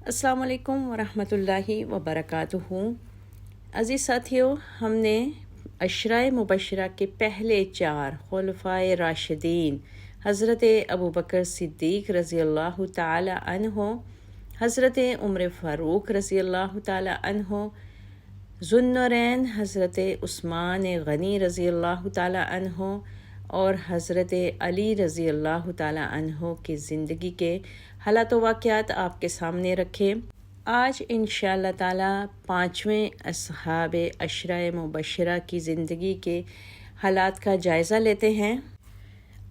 السلام علیکم ورحمۃ اللہ وبرکاتہ۔ عزیز ساتھیوں، ہم نے عشرۂ مبشرہ کے پہلے 4 خلفائے راشدین حضرت ابوبکر صدیق رضی اللہ تعالی عنہ، حضرت عمر فاروق رضی اللہ تعالی عنہ، ذو النورین حضرت عثمان غنی رضی اللہ تعالی عنہ اور حضرت علی رضی اللہ تعالی عنہ کی زندگی کے حالات و واقعات آپ کے سامنے رکھے۔ آج انشاءاللہ تعالی 5ویں اصحاب عشرۂ مبشرہ کی زندگی کے حالات کا جائزہ لیتے ہیں۔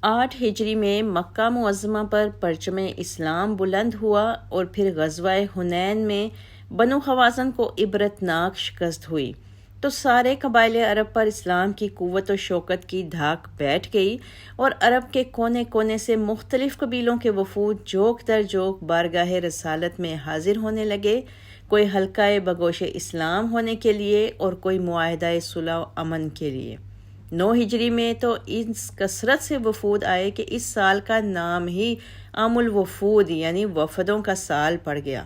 8 ہجری میں مکہ معظمہ پر پرچم اسلام بلند ہوا اور پھر غزوہ حنین میں بنو خوازن کو عبرتناک شکست ہوئی تو سارے قبائل عرب پر اسلام کی قوت و شوکت کی دھاک بیٹھ گئی اور عرب کے کونے کونے سے مختلف قبیلوں کے وفود جوک در جوک بارگاہ رسالت میں حاضر ہونے لگے، کوئی حلقہ بگوش اسلام ہونے کے لیے اور کوئی معاہدہ صلح و امن کے لیے۔ 9 ہجری میں تو اس کثرت سے وفود آئے کہ اس سال کا نام ہی عام الوفود یعنی وفدوں کا سال پڑ گیا۔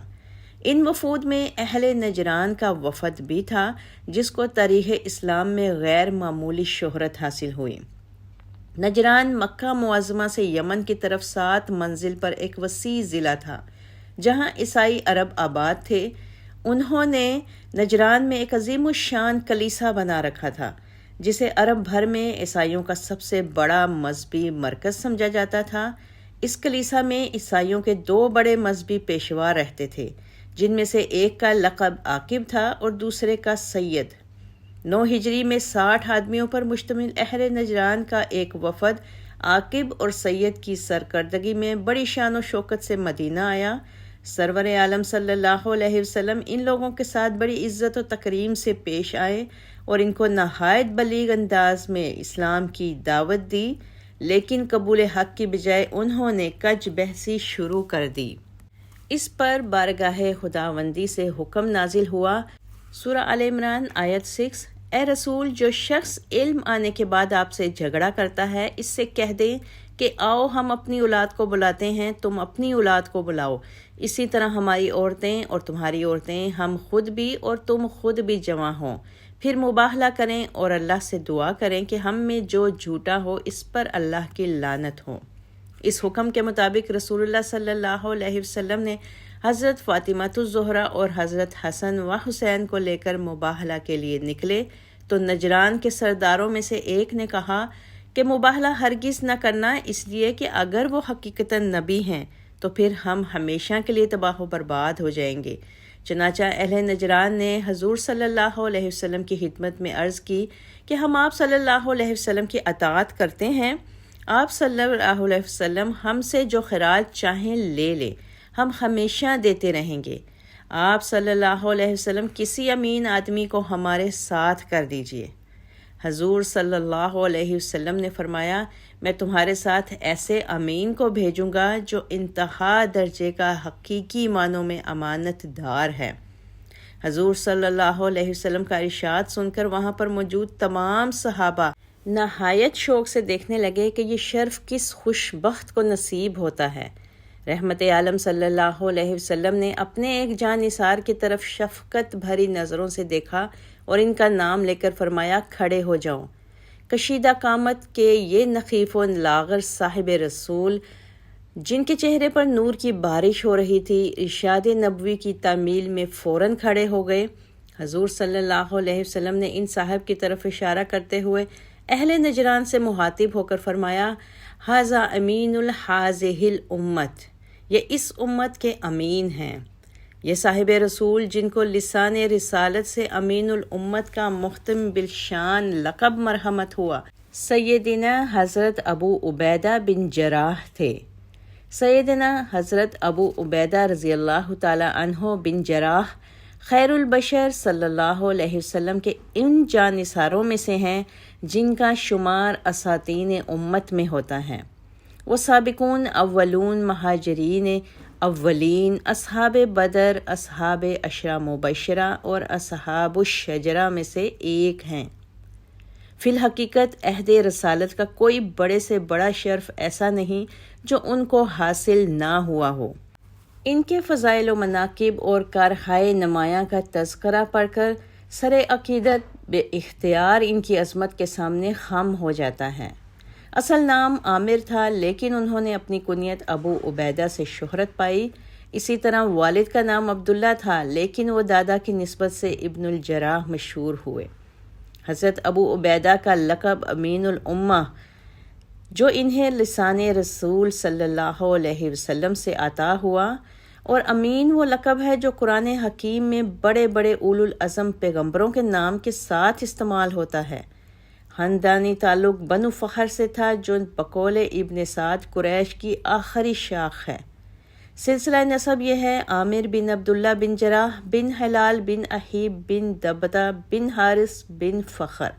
ان وفود میں اہل نجران کا وفد بھی تھا جس کو تاریخ اسلام میں غیر معمولی شہرت حاصل ہوئی۔ نجران مکہ معظمہ سے یمن کی طرف 7 منزل پر ایک وسیع ضلع تھا جہاں عیسائی عرب آباد تھے۔ انہوں نے نجران میں ایک عظیم الشان کلیسا بنا رکھا تھا جسے عرب بھر میں عیسائیوں کا سب سے بڑا مذہبی مرکز سمجھا جاتا تھا۔ اس کلیسا میں عیسائیوں کے 2 بڑے مذہبی پیشوا رہتے تھے جن میں سے ایک کا لقب عاقب تھا اور دوسرے کا سید۔ 9 ہجری میں 60 آدمیوں پر مشتمل اہل نجران کا ایک وفد عاقب اور سید کی سرکردگی میں بڑی شان و شوکت سے مدینہ آیا۔ سرور عالم صلی اللہ علیہ وسلم ان لوگوں کے ساتھ بڑی عزت و تکریم سے پیش آئے اور ان کو نہایت بلیغ انداز میں اسلام کی دعوت دی، لیکن قبول حق کی بجائے انہوں نے کج بحثی شروع کر دی۔ اس پر بارگاہ خداوندی سے حکم نازل ہوا۔ سورہ آل عمران آیت 6، اے رسول، جو شخص علم آنے کے بعد آپ سے جھگڑا کرتا ہے اس سے کہہ دیں کہ آؤ ہم اپنی اولاد کو بلاتے ہیں، تم اپنی اولاد کو بلاؤ، اسی طرح ہماری عورتیں اور تمہاری عورتیں، ہم خود بھی اور تم خود بھی جمع ہوں، پھر مباہلہ کریں اور اللہ سے دعا کریں کہ ہم میں جو جھوٹا ہو اس پر اللہ کی لعنت ہو۔ اس حکم کے مطابق رسول اللہ صلی اللہ علیہ وسلم نے حضرت فاطمہ الزہرا اور حضرت حسن و حسین کو لے کر مباہلہ کے لیے نکلے تو نجران کے سرداروں میں سے ایک نے کہا کہ مباہلہ ہرگز نہ کرنا، اس لیے کہ اگر وہ حقیقتاً نبی ہیں تو پھر ہم ہمیشہ کے لیے تباہ و برباد ہو جائیں گے۔ چنانچہ اہل نجران نے حضور صلی اللہ علیہ وسلم کی خدمت میں عرض کی کہ ہم آپ صلی اللہ علیہ وسلم کی اطاعت کرتے ہیں، آپ صلی اللہ علیہ وسلم ہم سے جو خراج چاہیں لے لیں، ہم ہمیشہ دیتے رہیں گے۔ آپ صلی اللہ علیہ وسلم کسی امین آدمی کو ہمارے ساتھ کر دیجئے۔ حضور صلی اللہ علیہ وسلم نے فرمایا، میں تمہارے ساتھ ایسے امین کو بھیجوں گا جو انتہا درجے کا حقیقی معنوں میں امانت دار ہے۔ حضور صلی اللہ علیہ وسلم کا ارشاد سن کر وہاں پر موجود تمام صحابہ نہایت شوق سے دیکھنے لگے کہ یہ شرف کس خوش بخت کو نصیب ہوتا ہے۔ رحمت عالم صلی اللہ علیہ وسلم نے اپنے ایک جاں نثار کی طرف شفقت بھری نظروں سے دیکھا اور ان کا نام لے کر فرمایا، کھڑے ہو جاؤ۔ کشیدہ قامت کے یہ نخیف و لاغر صاحب رسول، جن کے چہرے پر نور کی بارش ہو رہی تھی، ارشاد نبوی کی تعمیل میں فوراً کھڑے ہو گئے۔ حضور صلی اللہ علیہ وسلم نے ان صاحب کی طرف اشارہ کرتے ہوئے اہل نجران سے مخاطب ہو کر فرمایا، ھذا امین ھذہ الامت، یہ اس امت کے امین ہیں۔ یہ صاحب رسول جن کو لسان رسالت سے امین الامت کا مختم بالشان لقب مرحمت ہوا، سیدنا حضرت ابو عبیدہ بن جراح تھے۔ سیدنا حضرت ابو عبیدہ رضی اللہ تعالی عنہ بن جراح خیر البشر صلی اللہ علیہ وسلم کے ان جانثاروں میں سے ہیں جن کا شمار اساطین امت میں ہوتا ہے۔ وہ سابقون اولون، مہاجرین اولین، اصحاب بدر، اصحاب عشرہ مبشرہ اور اصحاب الشجرہ میں سے ایک ہیں۔ فی الحقیقت عہد رسالت کا کوئی بڑے سے بڑا شرف ایسا نہیں جو ان کو حاصل نہ ہوا ہو۔ ان کے فضائل و مناقب اور کارہائے نمایاں کا تذکرہ پڑھ کر سر عقیدت بے اختیار ان کی عظمت کے سامنے خم ہو جاتا ہے۔ اصل نام عامر تھا، لیکن انہوں نے اپنی کنیت ابو عبیدہ سے شہرت پائی۔ اسی طرح والد کا نام عبداللہ تھا، لیکن وہ دادا کی نسبت سے ابن الجراح مشہور ہوئے۔ حضرت ابو عبیدہ کا لقب امین الامہ، جو انہیں لسان رسول صلی اللہ علیہ وسلم سے عطا ہوا، اور امین وہ لقب ہے جو قرآن حکیم میں بڑے بڑے اولو العزم پیغمبروں کے نام کے ساتھ استعمال ہوتا ہے۔ خاندانی تعلق بنو فخر سے تھا، جو بقول ابن سعد قریش کی آخری شاخ ہے۔ سلسلہ نسب یہ ہے: عامر بن عبداللہ بن جراح بن ہلال بن احیب بن دبدہ بن حارث بن فخر۔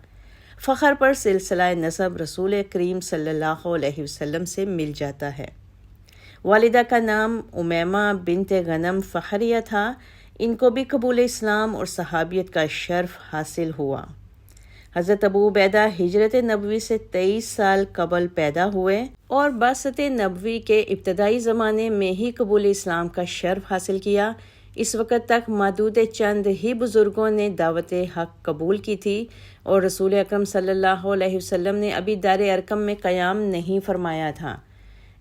فخر پر سلسلہ نسب رسول کریم صلی اللہ علیہ وسلم سے مل جاتا ہے۔ والدہ کا نام امیمہ بنت غنم فخریہ تھا۔ ان کو بھی قبول اسلام اور صحابیت کا شرف حاصل ہوا۔ حضرت ابو عبیدہ ہجرت نبوی سے 23 سال قبل پیدا ہوئے اور بعثت نبوی کے ابتدائی زمانے میں ہی قبول اسلام کا شرف حاصل کیا۔ اس وقت تک معدود چند ہی بزرگوں نے دعوت حق قبول کی تھی، اور رسول اکرم صلی اللہ علیہ وسلم نے ابھی دار ارقم میں قیام نہیں فرمایا تھا۔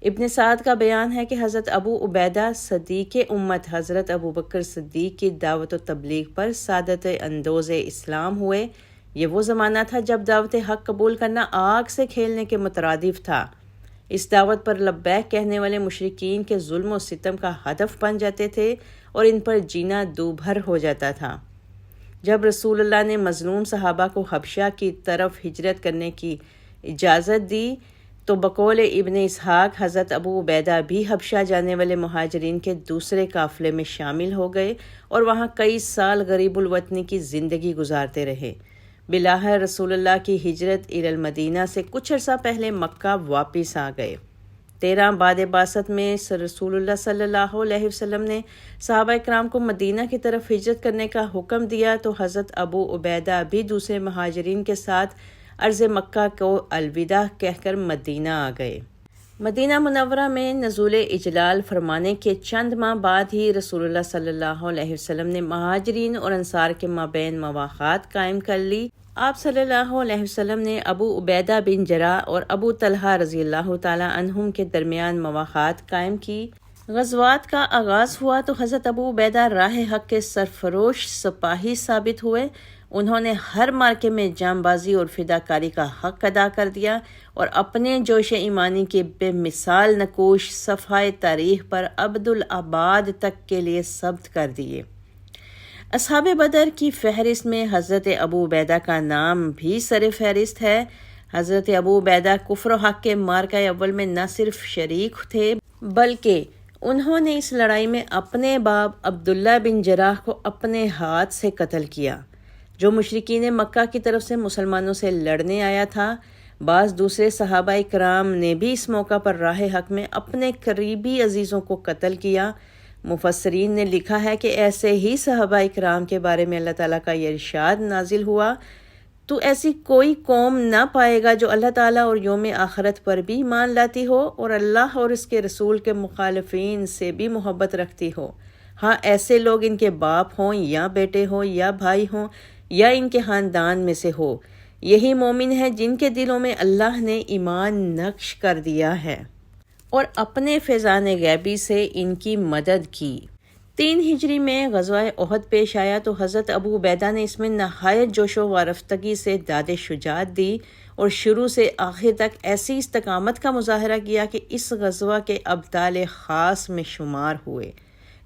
ابن سعد کا بیان ہے کہ حضرت ابو عبیدہ صدیق امت حضرت ابو بکر صدیق کی دعوت و تبلیغ پر سعادت اندوز اسلام ہوئے۔ یہ وہ زمانہ تھا جب دعوت حق قبول کرنا آگ سے کھیلنے کے مترادف تھا۔ اس دعوت پر لبیک کہنے والے مشرکین کے ظلم و ستم کا ہدف بن جاتے تھے اور ان پر جینا دوبھر ہو جاتا تھا۔ جب رسول اللہ نے مظلوم صحابہ کو حبشہ کی طرف ہجرت کرنے کی اجازت دی تو بقول ابن اسحاق حضرت ابو عبیدہ بھی حبشہ جانے والے مہاجرین کے دوسرے قافلے میں شامل ہو گئے اور وہاں کئی سال غریب الوطنی کی زندگی گزارتے رہے۔ بلاخر رسول اللہ کی ہجرت المدینہ سے کچھ عرصہ پہلے مکہ واپس آ گئے۔ 13 بعد بعثت میں رسول اللہ صلی اللہ علیہ وسلم نے صحابہ کرام کو مدینہ کی طرف ہجرت کرنے کا حکم دیا تو حضرت ابو عبیدہ بھی دوسرے مہاجرین کے ساتھ ارض مکہ کو الوداع کہہ کر مدینہ آ گئے۔ مدینہ منورہ میں نزول اجلال فرمانے کے چند ماہ بعد ہی رسول اللہ صلی اللہ علیہ وسلم نے مہاجرین اور انصار کے مابین مواخات قائم کر لی۔ آپ صلی اللہ علیہ وسلم نے ابو عبیدہ بن جراح اور ابو طلحہ رضی اللہ تعالی عنہم کے درمیان مواخات قائم کی۔ غزوات کا آغاز ہوا تو حضرت ابو عبیدہ راہ حق کے سرفروش سپاہی ثابت ہوئے۔ انہوں نے ہر مارکے میں جانبازی اور فداکاری کا حق ادا کر دیا اور اپنے جوش ایمانی کے بے مثال نقوش صفحہ تاریخ پر ابدالآباد تک کے لیے ثبت کر دیے۔ اصحاب بدر کی فہرست میں حضرت ابو عبیدہ کا نام بھی سر فہرست ہے۔ حضرت ابو عبیدہ کفر و حق کے مارکہ اول میں نہ صرف شریک تھے بلکہ انہوں نے اس لڑائی میں اپنے باپ عبداللہ بن جراح کو اپنے ہاتھ سے قتل کیا، جو مشرکین مکہ کی طرف سے مسلمانوں سے لڑنے آیا تھا۔ بعض دوسرے صحابہ کرام نے بھی اس موقع پر راہ حق میں اپنے قریبی عزیزوں کو قتل کیا۔ مفسرین نے لکھا ہے کہ ایسے ہی صحابہ کرام کے بارے میں اللہ تعالیٰ کا یہ ارشاد نازل ہوا: تو ایسی کوئی قوم نہ پائے گا جو اللہ تعالیٰ اور یوم آخرت پر بھی ایمان لاتی ہو اور اللہ اور اس کے رسول کے مخالفین سے بھی محبت رکھتی ہو۔ ہاں، ایسے لوگ ان کے باپ ہوں یا بیٹے ہوں یا بھائی ہوں یا ان کے خاندان میں سے ہو، یہی مومن ہے جن کے دلوں میں اللہ نے ایمان نقش کر دیا ہے اور اپنے فیضان غیبی سے ان کی مدد کی۔ 3 ہجری میں غزوہ احد پیش آیا تو حضرت ابو عبیدہ نے اس میں نہایت جوش و وارفتگی سے داد شجاعت دی اور شروع سے آخر تک ایسی استقامت کا مظاہرہ کیا کہ اس غزوہ کے ابطال خاص میں شمار ہوئے۔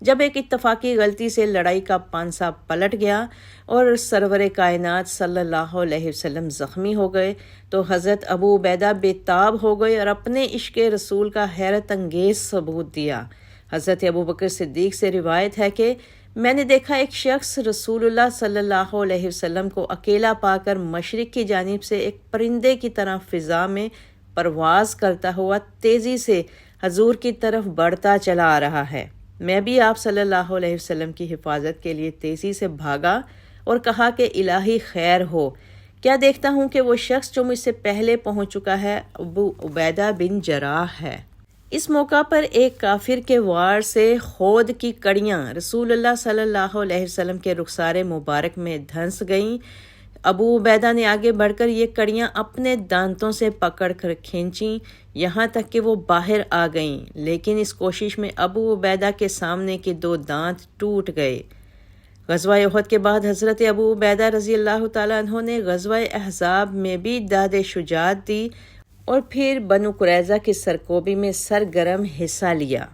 جب ایک اتفاقی غلطی سے لڑائی کا پانسا پلٹ گیا اور سرور کائنات صلی اللہ علیہ وسلم زخمی ہو گئے تو حضرت ابو عبیدہ بے تاب ہو گئے اور اپنے عشق رسول کا حیرت انگیز ثبوت دیا۔ حضرت ابو بکر صدیق سے روایت ہے کہ میں نے دیکھا ایک شخص رسول اللہ صلی اللہ علیہ وسلم کو اکیلا پا کر مشرق کی جانب سے ایک پرندے کی طرح فضا میں پرواز کرتا ہوا تیزی سے حضور کی طرف بڑھتا چلا آ رہا ہے۔ میں بھی آپ صلی اللہ علیہ وسلم کی حفاظت کے لیے تیزی سے بھاگا اور کہا کہ الہی خیر ہو، کیا دیکھتا ہوں کہ وہ شخص جو مجھ سے پہلے پہنچ چکا ہے ابو عبیدہ بن جراح ہے۔ اس موقع پر ایک کافر کے وار سے خود کی کڑیاں رسول اللہ صلی اللہ علیہ وسلم کے رخسار مبارک میں دھنس گئیں۔ ابو عبیدہ نے آگے بڑھ کر یہ کڑیاں اپنے دانتوں سے پکڑ کر کھینچیں یہاں تک کہ وہ باہر آ گئیں، لیکن اس کوشش میں ابو عبیدہ کے سامنے کے 2 دانت ٹوٹ گئے۔ غزوہ احد کے بعد حضرت ابو عبیدہ رضی اللہ تعالیٰ عنہ نے غزوہ احزاب میں بھی داد شجاعت دی اور پھر بنو قریظہ کی سرکوبی میں سرگرم حصہ لیا۔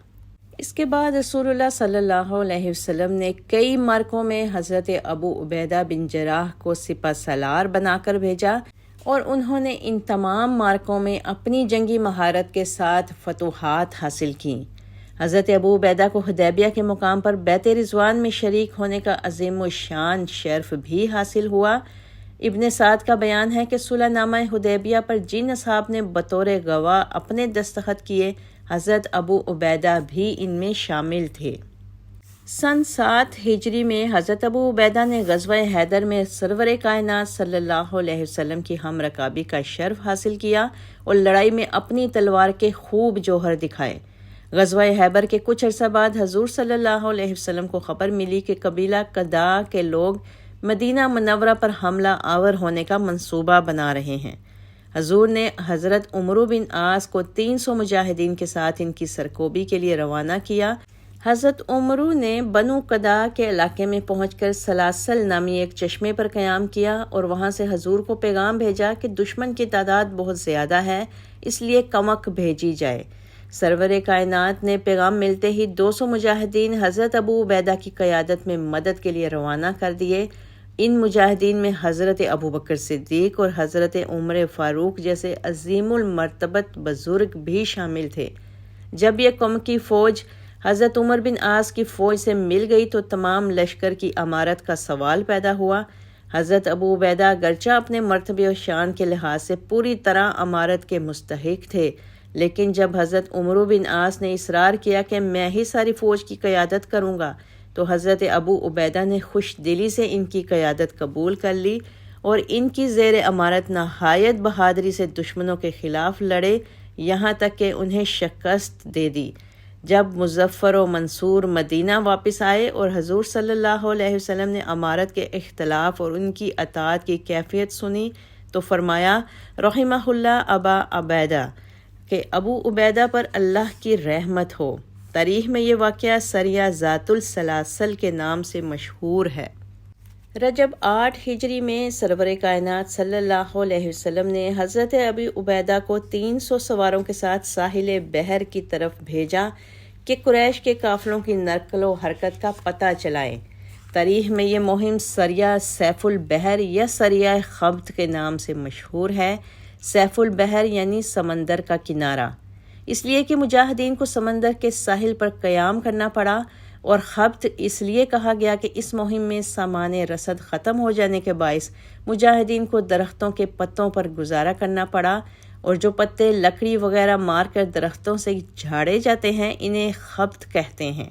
اس کے بعد رسول اللہ صلی اللہ علیہ وسلم نے کئی معرکوں میں حضرت ابو عبیدہ بن جراح کو سپہ سالار بنا کر بھیجا اور انہوں نے ان تمام معرکوں میں اپنی جنگی مہارت کے ساتھ فتوحات حاصل کیں۔ حضرت ابو عبیدہ کو حدیبیہ کے مقام پر بیعت رضوان میں شریک ہونے کا عظیم الشان شرف بھی حاصل ہوا۔ ابن سعد کا بیان ہے کہ صلح نامہ حدیبیہ پر جن اصحاب نے بطور گواہ اپنے دستخط کیے، حضرت ابو عبیدہ بھی ان میں شامل تھے۔ سن 7 ہجری میں حضرت ابو عبیدہ نے غزوہ حیدر میں سرور کائنات صلی اللہ علیہ وسلم کی ہم رکابی کا شرف حاصل کیا اور لڑائی میں اپنی تلوار کے خوب جوہر دکھائے۔ غزوہ خیبر کے کچھ عرصہ بعد حضور صلی اللہ علیہ وسلم کو خبر ملی کہ قبیلہ قدا کے لوگ مدینہ منورہ پر حملہ آور ہونے کا منصوبہ بنا رہے ہیں۔ حضور نے حضرت عمرو بن عاص کو 300 مجاہدین کے ساتھ ان کی سرکوبی کے لیے روانہ کیا۔ حضرت عمرو نے بنو قدا کے علاقے میں پہنچ کر سلاسل نامی ایک چشمے پر قیام کیا اور وہاں سے حضور کو پیغام بھیجا کہ دشمن کی تعداد بہت زیادہ ہے، اس لیے کمک بھیجی جائے۔ سرور کائنات نے پیغام ملتے ہی 200 مجاہدین حضرت ابو عبیدہ کی قیادت میں مدد کے لیے روانہ کر دیے۔ ان مجاہدین میں حضرت ابوبکر صدیق اور حضرت عمر فاروق جیسے عظیم المرتبت بزرگ بھی شامل تھے۔ جب یہ قوم کی فوج حضرت عمر بن عاص کی فوج سے مل گئی تو تمام لشکر کی امارت کا سوال پیدا ہوا۔ حضرت ابو عبیدہ اگرچہ اپنے مرتبے و شان کے لحاظ سے پوری طرح امارت کے مستحق تھے، لیکن جب حضرت عمرو بن عاص نے اصرار کیا کہ میں ہی ساری فوج کی قیادت کروں گا، تو حضرت ابو عبیدہ نے خوش دلی سے ان کی قیادت قبول کر لی اور ان کی زیر امارت نہایت بہادری سے دشمنوں کے خلاف لڑے، یہاں تک کہ انہیں شکست دے دی۔ جب مظفر و منصور مدینہ واپس آئے اور حضور صلی اللہ علیہ وسلم نے امارت کے اختلاف اور ان کی اطاعت کی کیفیت سنی تو فرمایا رحمہ اللہ ابا عبیدہ کہ ابو عبیدہ پر اللہ کی رحمت ہو۔ تاریخ میں یہ واقعہ سریہ ذات السلاسل کے نام سے مشہور ہے۔ رجب 8 ہجری میں سرور کائنات صلی اللہ علیہ وسلم نے حضرت ابی عبیدہ کو 300 سواروں کے ساتھ ساحل بحر کی طرف بھیجا کہ قریش کے قافلوں کی نقل و حرکت کا پتہ چلائیں۔ تاریخ میں یہ مہم سریہ سیف البحر یا سریہ خبط کے نام سے مشہور ہے۔ سیف البحر یعنی سمندر کا کنارہ، اس لیے کہ مجاہدین کو سمندر کے ساحل پر قیام کرنا پڑا، اور خبط اس لیے کہا گیا کہ اس مہم میں سامان رسد ختم ہو جانے کے باعث مجاہدین کو درختوں کے پتوں پر گزارا کرنا پڑا، اور جو پتے لکڑی وغیرہ مار کر درختوں سے جھاڑے جاتے ہیں انہیں خبط کہتے ہیں۔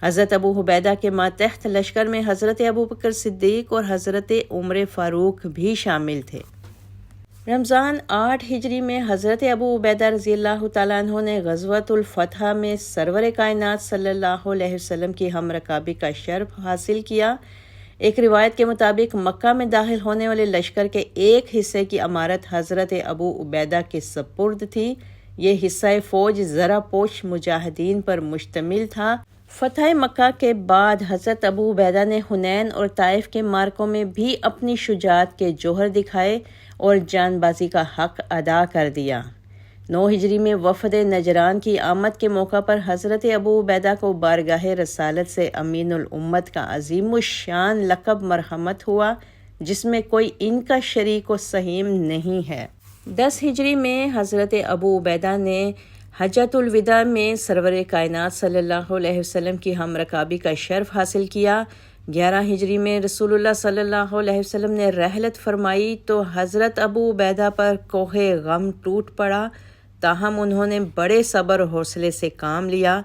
حضرت ابو عبیدہ کے ماتحت لشکر میں حضرت ابوبکر صدیق اور حضرت عمر فاروق بھی شامل تھے۔ رمضان 8 ہجری میں حضرت ابو عبیدہ رضی اللہ تعالیٰ عنہ نے غزوۃ الفتح میں سرور کائنات صلی اللہ علیہ وسلم کی ہم رکابی کا شرف حاصل کیا۔ ایک روایت کے مطابق مکہ میں داخل ہونے والے لشکر کے ایک حصے کی امارت حضرت ابو عبیدہ کے سپرد تھی۔ یہ حصہ فوج زرہ پوش مجاہدین پر مشتمل تھا۔ فتح مکہ کے بعد حضرت ابو عبیدہ نے حنین اور طائف کے معرکوں میں بھی اپنی شجاعت کے جوہر دکھائے اور جان بازی کا حق ادا کر دیا۔ 9 ہجری میں وفد نجران کی آمد کے موقع پر حضرت ابو عبیدہ کو بارگاہ رسالت سے امین الامت کا عظیم الشان لقب مرحمت ہوا، جس میں کوئی ان کا شریک و سہیم نہیں ہے۔ 10 ہجری میں حضرت ابو عبیدہ نے حجۃ الوداع میں سرور کائنات صلی اللہ علیہ وسلم کی ہم رکابی کا شرف حاصل کیا۔ 11 ہجری میں رسول اللہ صلی اللہ علیہ وسلم نے رحلت فرمائی تو حضرت ابو عبیدہ پر کوہ غم ٹوٹ پڑا، تاہم انہوں نے بڑے صبر و حوصلے سے کام لیا۔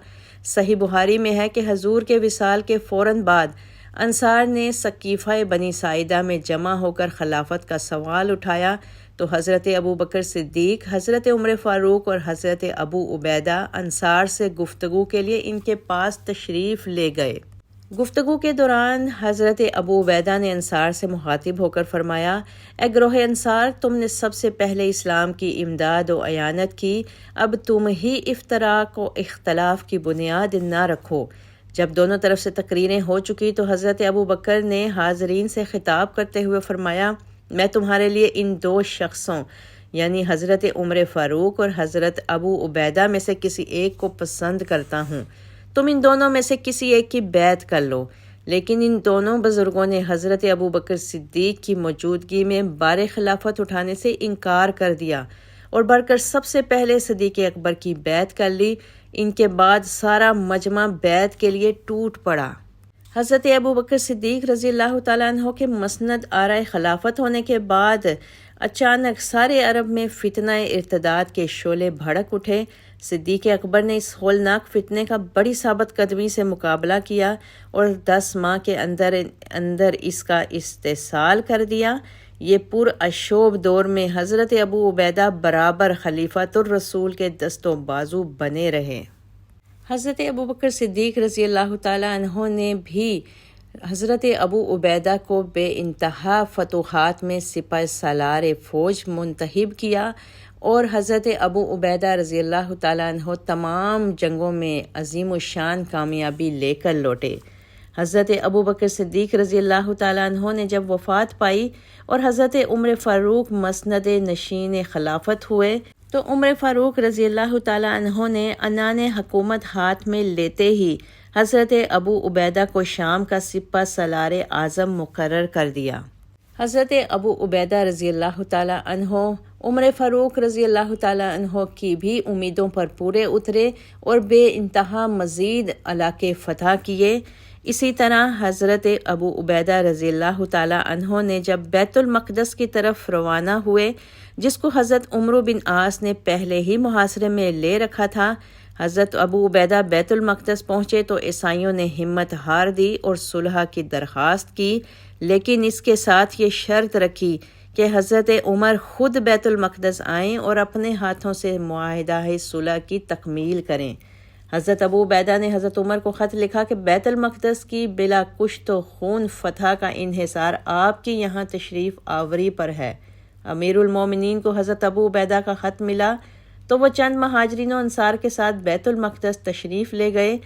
صحیح بخاری میں ہے کہ حضور کے وصال کے فوراً بعد انصار نے سقیفہ بنی ساعدہ میں جمع ہو کر خلافت کا سوال اٹھایا تو حضرت ابو بکر صدیق، حضرت عمر فاروق اور حضرت ابو عبیدہ انصار سے گفتگو کے لیے ان کے پاس تشریف لے گئے۔ گفتگو کے دوران حضرت ابو عبیدہ نے انصار سے مخاطب ہو کر فرمایا، اے گروہ انصار، تم نے سب سے پہلے اسلام کی امداد و اعانت کی، اب تم ہی افتراق و اختلاف کی بنیاد نہ رکھو۔ جب دونوں طرف سے تقریریں ہو چکی تو حضرت ابو بکر نے حاضرین سے خطاب کرتے ہوئے فرمایا، میں تمہارے لیے ان دو شخصوں یعنی حضرت عمر فاروق اور حضرت ابو عبیدہ میں سے کسی ایک کو پسند کرتا ہوں، تم ان دونوں میں سے کسی ایک کی بیعت کر لو۔ لیکن ان دونوں بزرگوں نے حضرت ابو بکر صدیق کی موجودگی میں بار خلافت اٹھانے سے انکار کر دیا اور بڑھ کر سب سے پہلے صدیق اکبر کی بیعت کر لی۔ ان کے بعد سارا مجمع بیعت کے لیے ٹوٹ پڑا۔ حضرت ابو بکر صدیق رضی اللہ تعالیٰ عنہ کے مسند آرائے خلافت ہونے کے بعد اچانک سارے عرب میں فتنہ ارتداد کے شعلے بھڑک اٹھے۔ صدیق اکبر نے اس ہولناک فتنے کا بڑی ثابت قدمی سے مقابلہ کیا اور 10 ماہ کے اندر اس کا استحصال کر دیا۔ یہ پراشوب دور میں حضرت ابو عبیدہ برابر خلیفۃ الرسول کے دست و بازو بنے رہے۔ حضرت ابو بکر صدیق رضی اللہ تعالیٰ عنہ نے بھی حضرت ابو عبیدہ کو بے انتہا فتوحات میں سپہ سالار فوج منتخب کیا اور حضرت ابو عبیدہ رضی اللہ تعالیٰ عنہ تمام جنگوں میں عظیم الشان کامیابی لے کر لوٹے۔ حضرت ابو بکر صدیق رضی اللہ تعالیٰ عنہ نے جب وفات پائی اور حضرت عمر فاروق مسند نشین خلافت ہوئے تو عمر فاروق رضی اللہ تعالیٰ عنہ نے عنان حکومت ہاتھ میں لیتے ہی حضرت ابو عبیدہ کو شام کا سپہ سالار اعظم مقرر کر دیا۔ حضرت ابو عبیدہ رضی اللہ تعالیٰ عنہ عمر فاروق رضی اللہ تعالیٰ عنہ کی بھی امیدوں پر پورے اترے اور بے انتہا مزید علاقے فتح کیے۔ اسی طرح حضرت ابو عبیدہ رضی اللہ تعالیٰ عنہ نے جب بیت المقدس کی طرف روانہ ہوئے، جس کو حضرت عمرو بن عاص نے پہلے ہی محاصرے میں لے رکھا تھا، حضرت ابو عبیدہ بیت المقدس پہنچے تو عیسائیوں نے ہمت ہار دی اور صلح کی درخواست کی، لیکن اس کے ساتھ یہ شرط رکھی کہ حضرت عمر خود بیت المقدس آئیں اور اپنے ہاتھوں سے معاہدہ صلح کی تکمیل کریں۔ حضرت ابو عبیدہ نے حضرت عمر کو خط لکھا کہ بیت المقدس کی بلا کشت و خون فتح کا انحصار آپ کی یہاں تشریف آوری پر ہے۔ امیر المومنین کو حضرت ابو عبیدہ کا خط ملا تو وہ چند مہاجرین و انصار کے ساتھ بیت المقدس تشریف لے گئے۔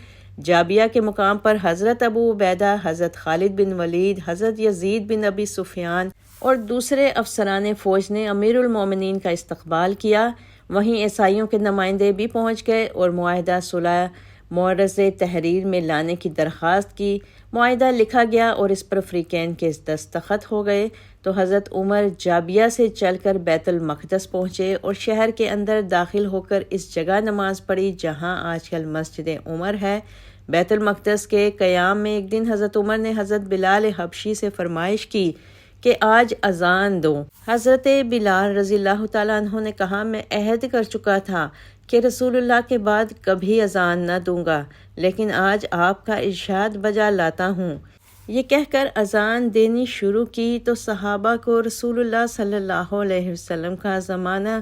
جابیہ کے مقام پر حضرت ابو عبیدہ، حضرت خالد بن ولید، حضرت یزید بن ابی سفیان اور دوسرے افسران فوج نے امیر المومنین کا استقبال کیا۔ وہیں عیسائیوں کے نمائندے بھی پہنچ گئے اور معاہدہ صلح معرض تحریر میں لانے کی درخواست کی۔ معاہدہ لکھا گیا اور اس پر فریقین کے دستخط ہو گئے تو حضرت عمر جابیہ سے چل کر بیت المقدس پہنچے اور شہر کے اندر داخل ہو کر اس جگہ نماز پڑھی جہاں آج کل مسجد عمر ہے۔ بیت المقدس کے قیام میں ایک دن حضرت عمر نے حضرت بلال حبشی سے فرمائش کی کہ آج اذان دو۔ حضرت بلال رضی اللہ تعالیٰ عنہ نے کہا، میں عہد کر چکا تھا کہ رسول اللہ کے بعد کبھی اذان نہ دوں گا، لیکن آج آپ کا ارشاد بجا لاتا ہوں۔ یہ کہہ کر اذان دینی شروع کی تو صحابہ کو رسول اللہ صلی اللہ علیہ وسلم کا زمانہ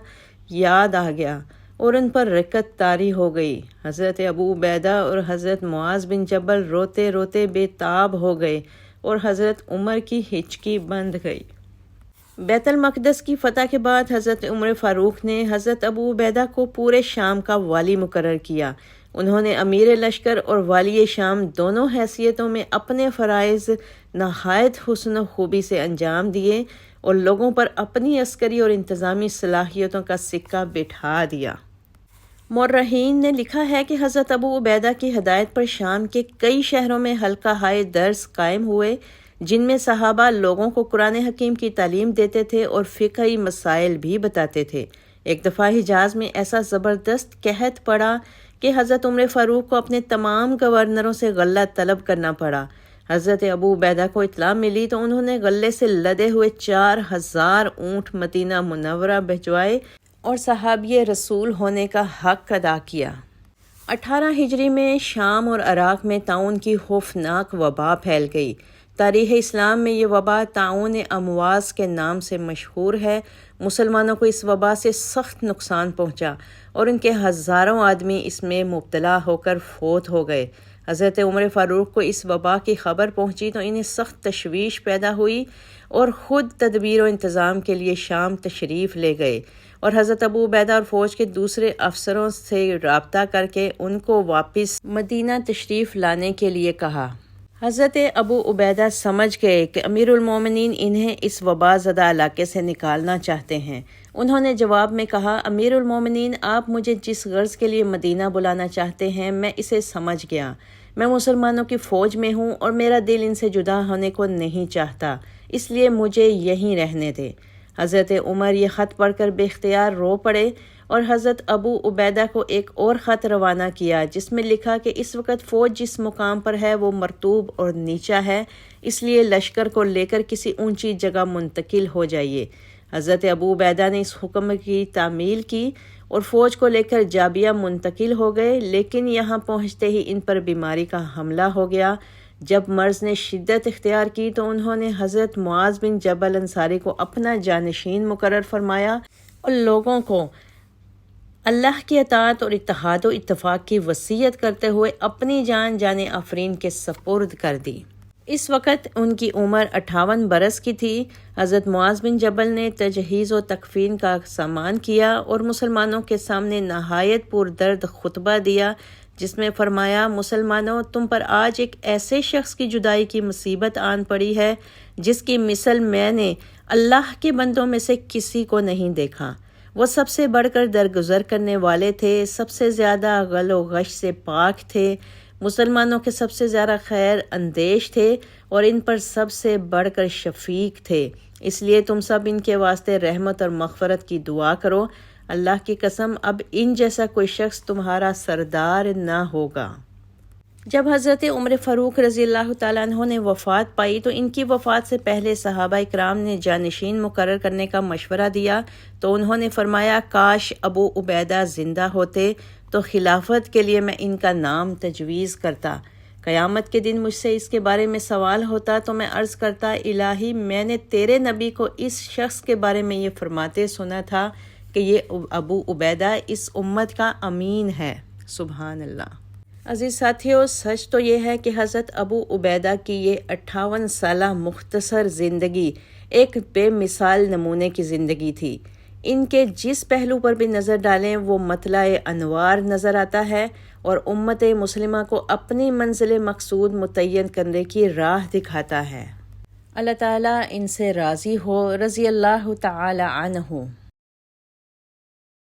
یاد آ گیا اور ان پر رکت طاری ہو گئی۔ حضرت ابو عبیدہ اور حضرت معاذ بن جبل روتے روتے بے تاب ہو گئے اور حضرت عمر کی ہچکی بند گئی۔ بیت المقدس کی فتح کے بعد حضرت عمر فاروق نے حضرت ابو عبیدہ کو پورے شام کا والی مقرر کیا۔ انہوں نے امیر لشکر اور والی شام دونوں حیثیتوں میں اپنے فرائض نہایت حسن و خوبی سے انجام دیے اور لوگوں پر اپنی عسکری اور انتظامی صلاحیتوں کا سکہ بٹھا دیا۔ مورخین نے لکھا ہے کہ حضرت ابو عبیدہ کی ہدایت پر شام کے کئی شہروں میں حلقہ ہائے درس قائم ہوئے، جن میں صحابہ لوگوں کو قرآن حکیم کی تعلیم دیتے تھے اور فقہی مسائل بھی بتاتے تھے۔ ایک دفعہ حجاز میں ایسا زبردست قحط پڑا کہ حضرت عمر فاروق کو اپنے تمام گورنروں سے غلہ طلب کرنا پڑا۔ حضرت ابو عبیدہ کو اطلاع ملی تو انہوں نے غلے سے لدے ہوئے 4000 اونٹ مدینہ منورہ بھجوائے اور صحابی رسول ہونے کا حق ادا کیا۔ 18 ہجری میں شام اور عراق میں طاعون کی خوفناک وبا پھیل گئی، تاریخ اسلام میں یہ وبا طاعون امواس کے نام سے مشہور ہے۔ مسلمانوں کو اس وبا سے سخت نقصان پہنچا اور ان کے ہزاروں آدمی اس میں مبتلا ہو کر فوت ہو گئے۔ حضرت عمر فاروق کو اس وبا کی خبر پہنچی تو انہیں سخت تشویش پیدا ہوئی اور خود تدبیر و انتظام کے لیے شام تشریف لے گئے اور حضرت ابو عبیدہ اور فوج کے دوسرے افسروں سے رابطہ کر کے ان کو واپس مدینہ تشریف لانے کے لیے کہا۔ حضرت ابو عبیدہ سمجھ گئے کہ امیر المومنین انہیں اس وبا زدہ علاقے سے نکالنا چاہتے ہیں۔ انہوں نے جواب میں کہا، امیر المومنین، آپ مجھے جس غرض کے لیے مدینہ بلانا چاہتے ہیں میں اسے سمجھ گیا۔ میں مسلمانوں کی فوج میں ہوں اور میرا دل ان سے جدا ہونے کو نہیں چاہتا، اس لیے مجھے یہیں رہنے دے۔ حضرت عمر یہ خط پڑھ کر بے اختیار رو پڑے اور حضرت ابو عبیدہ کو ایک اور خط روانہ کیا جس میں لکھا کہ اس وقت فوج جس مقام پر ہے وہ مرطوب اور نیچا ہے، اس لیے لشکر کو لے کر کسی اونچی جگہ منتقل ہو جائیے۔ حضرت ابو عبیدہ نے اس حکم کی تعمیل کی اور فوج کو لے کر جابیہ منتقل ہو گئے، لیکن یہاں پہنچتے ہی ان پر بیماری کا حملہ ہو گیا۔ جب مرض نے شدت اختیار کی تو انہوں نے حضرت معاذ بن جبل انصاری کو اپنا جانشین مقرر فرمایا اور لوگوں کو اللہ کی اطاعت اور اتحاد و اتفاق کی وصیت کرتے ہوئے اپنی جان آفرین کے سپرد کر دی۔ اس وقت ان کی عمر 58 برس کی تھی۔ حضرت معاذ بن جبل نے تجہیز و تکفین کا سامان کیا اور مسلمانوں کے سامنے نہایت پردرد خطبہ دیا جس میں فرمایا، مسلمانوں، تم پر آج ایک ایسے شخص کی جدائی کی مصیبت آن پڑی ہے جس کی مثل میں نے اللہ کے بندوں میں سے کسی کو نہیں دیکھا۔ وہ سب سے بڑھ کر درگزر کرنے والے تھے، سب سے زیادہ غل و غش سے پاک تھے، مسلمانوں کے سب سے زیادہ خیر اندیش تھے اور ان پر سب سے بڑھ کر شفیق تھے۔ اس لیے تم سب ان کے واسطے رحمت اور مغفرت کی دعا کرو۔ اللہ کی قسم اب ان جیسا کوئی شخص تمہارا سردار نہ ہوگا۔ جب حضرت عمر فاروق رضی اللہ تعالیٰ عنہ نے وفات پائی تو ان کی وفات سے پہلے صحابہ اکرام نے جانشین مقرر کرنے کا مشورہ دیا تو انہوں نے فرمایا، کاش ابو عبیدہ زندہ ہوتے تو خلافت کے لیے میں ان کا نام تجویز کرتا۔ قیامت کے دن مجھ سے اس کے بارے میں سوال ہوتا تو میں عرض کرتا، الہی، میں نے تیرے نبی کو اس شخص کے بارے میں یہ فرماتے سنا تھا کہ یہ ابو عبیدہ اس امت کا امین ہے۔ سبحان اللہ۔ عزیز ساتھیو، سچ تو یہ ہے کہ حضرت ابو عبیدہ کی یہ 58 سالہ مختصر زندگی ایک بے مثال نمونے کی زندگی تھی۔ ان کے جس پہلو پر بھی نظر ڈالیں وہ مطلع انوار نظر آتا ہے اور امت مسلمہ کو اپنی منزل مقصود متعین کرنے کی راہ دکھاتا ہے۔ اللہ تعالیٰ ان سے راضی ہو، رضی اللہ تعالی عنہ۔